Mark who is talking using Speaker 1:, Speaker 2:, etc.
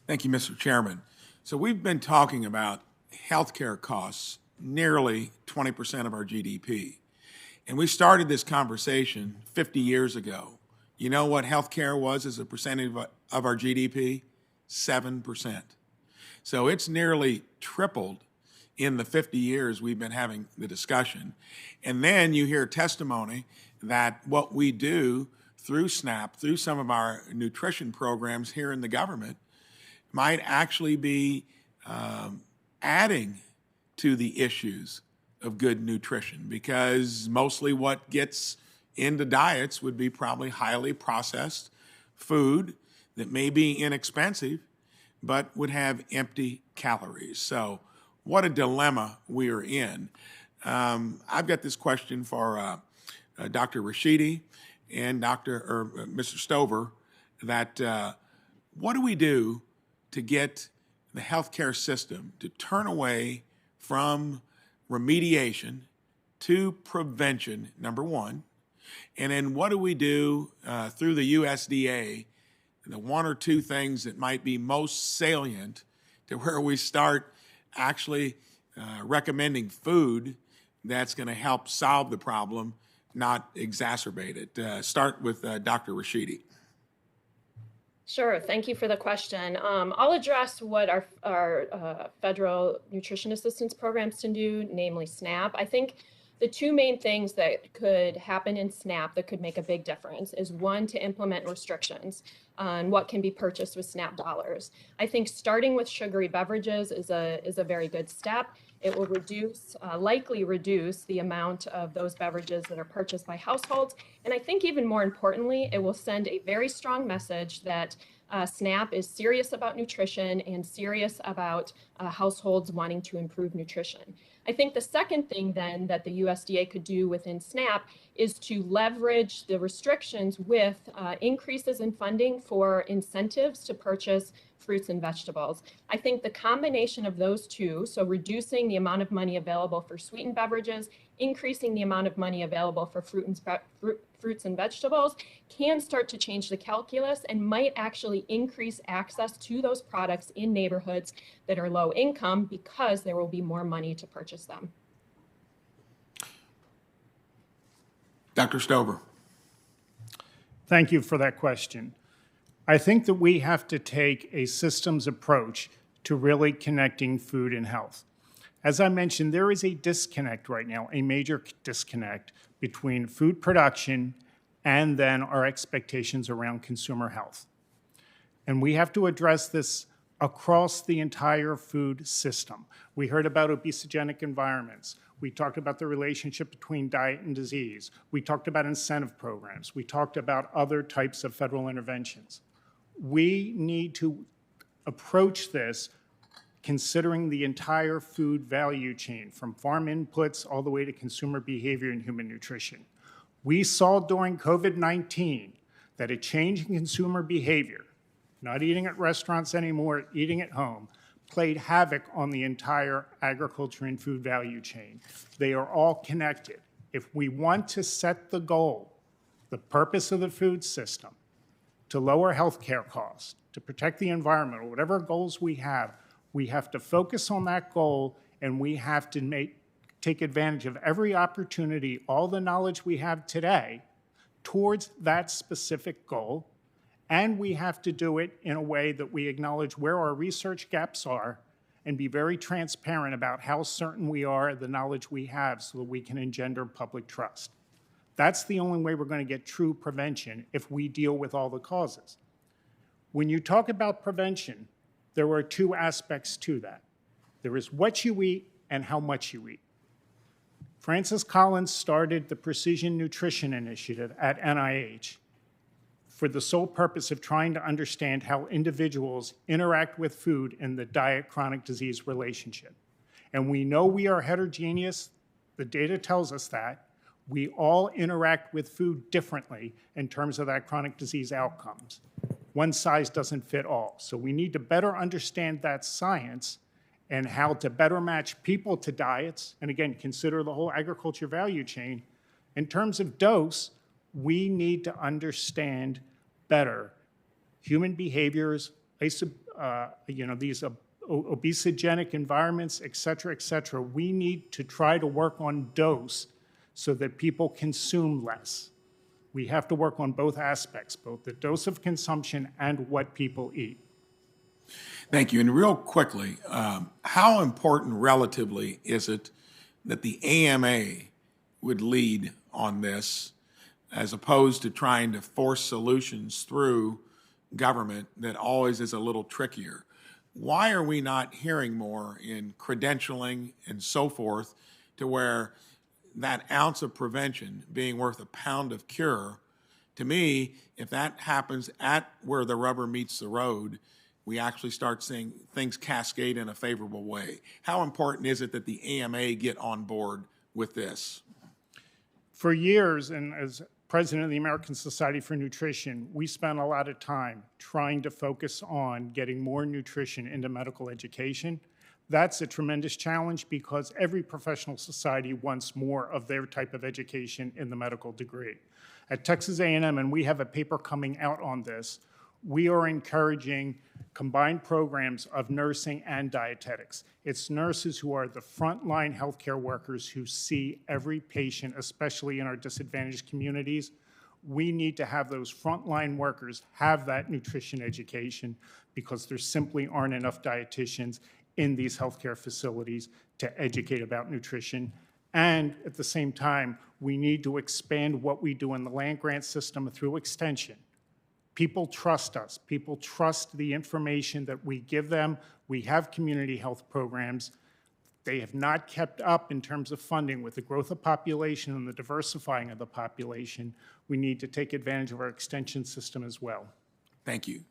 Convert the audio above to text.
Speaker 1: Thank you, Mr. Chairman. So we've been talking about healthcare costs, nearly 20% of our GDP. And we started this conversation 50 years ago. You know what healthcare was as a percentage of our GDP? 7%. So it's nearly tripled in the 50 years we've been having the discussion. And then you hear testimony that what we do through SNAP, through some of our nutrition programs here in the government, might actually be adding to the issues of good nutrition, because mostly what gets into diets would be probably highly processed food that may be inexpensive, but would have empty calories. So what a dilemma we are in. I've got this question for Dr. Rashidi and Mr. Stover, that what do we do to get the healthcare system to turn away from remediation to prevention, number one? And then what do we do through the USDA, the one or two things that might be most salient to where we start actually recommending food that's going to help solve the problem, not exacerbate it? Start with Dr. Rashidi.
Speaker 2: Sure. Thank you for the question. I'll address what our federal nutrition assistance programs can do, namely SNAP. I think the two main things that could happen in SNAP that could make a big difference is, one, to implement restrictions on what can be purchased with SNAP dollars. I think starting with sugary beverages is a very good step. It will likely reduce the amount of those beverages that are purchased by households. And I think even more importantly, it will send a very strong message that SNAP is serious about nutrition and serious about households wanting to improve nutrition. I think the second thing then that the USDA could do within SNAP is to leverage the restrictions with increases in funding for incentives to purchase fruits and vegetables. I think the combination of those two, so reducing the amount of money available for sweetened beverages, increasing the amount of money available for fruits and vegetables, can start to change the calculus and might actually increase access to those products in neighborhoods that are low income, because there will be more money to purchase them.
Speaker 1: Dr. Stover.
Speaker 3: Thank you for that question. I think that we have to take a systems approach to really connecting food and health. As I mentioned, there is a disconnect right now, a major disconnect between food production and then our expectations around consumer health. And we have to address this across the entire food system. We heard about obesogenic environments. We talked about the relationship between diet and disease. We talked about incentive programs. We talked about other types of federal interventions. We need to approach this considering the entire food value chain, from farm inputs all the way to consumer behavior and human nutrition. We saw during COVID-19 that a change in consumer behavior, not eating at restaurants anymore, eating at home, played havoc on the entire agriculture and food value chain. They are all connected. If we want to set the goal, the purpose of the food system, to lower healthcare costs, to protect the environment, or whatever goals we have to focus on that goal, and we have to take advantage of every opportunity, all the knowledge we have today, towards that specific goal. And we have to do it in a way that we acknowledge where our research gaps are and be very transparent about how certain we are of the knowledge we have, so that we can engender public trust. That's the only way we're going to get true prevention, if we deal with all the causes. When you talk about prevention, there are two aspects to that. There is what you eat and how much you eat. Francis Collins started the Precision Nutrition Initiative at NIH for the sole purpose of trying to understand how individuals interact with food in the diet-chronic disease relationship. And we know we are heterogeneous. The data tells us that. We all interact with food differently in terms of that chronic disease outcomes. One size doesn't fit all. So we need to better understand that science and how to better match people to diets, and again, consider the whole agriculture value chain. In terms of dose, we need to understand better human behaviors, these obesogenic environments, et cetera, we need to try to work on dose so that people consume less. We have to work on both aspects, both the dose of consumption and what people eat.
Speaker 1: Thank you. And real quickly, how important relatively is it that the AMA would lead on this as opposed to trying to force solutions through government that always is a little trickier? Why are we not hearing more in credentialing and so forth to where that ounce of prevention being worth a pound of cure? To me, if that happens at where the rubber meets the road, we actually start seeing things cascade in a favorable way. How important is it that the AMA get on board with this?
Speaker 3: For years, and as president of the American Society for Nutrition, we spent a lot of time trying to focus on getting more nutrition into medical education. That's a tremendous challenge because every professional society wants more of their type of education in the medical degree. At Texas A&M, and we have a paper coming out on this, we are encouraging combined programs of nursing and dietetics. It's nurses who are the frontline healthcare workers who see every patient, especially in our disadvantaged communities. We need to have those frontline workers have that nutrition education because there simply aren't enough dietitians in these healthcare facilities to educate about nutrition. And at the same time, we need to expand what we do in the land-grant system through extension. People trust us. People trust the information that we give them. We have community health programs. They have not kept up in terms of funding with the growth of population and the diversifying of the population. We need to take advantage of our extension system as well.
Speaker 1: Thank you.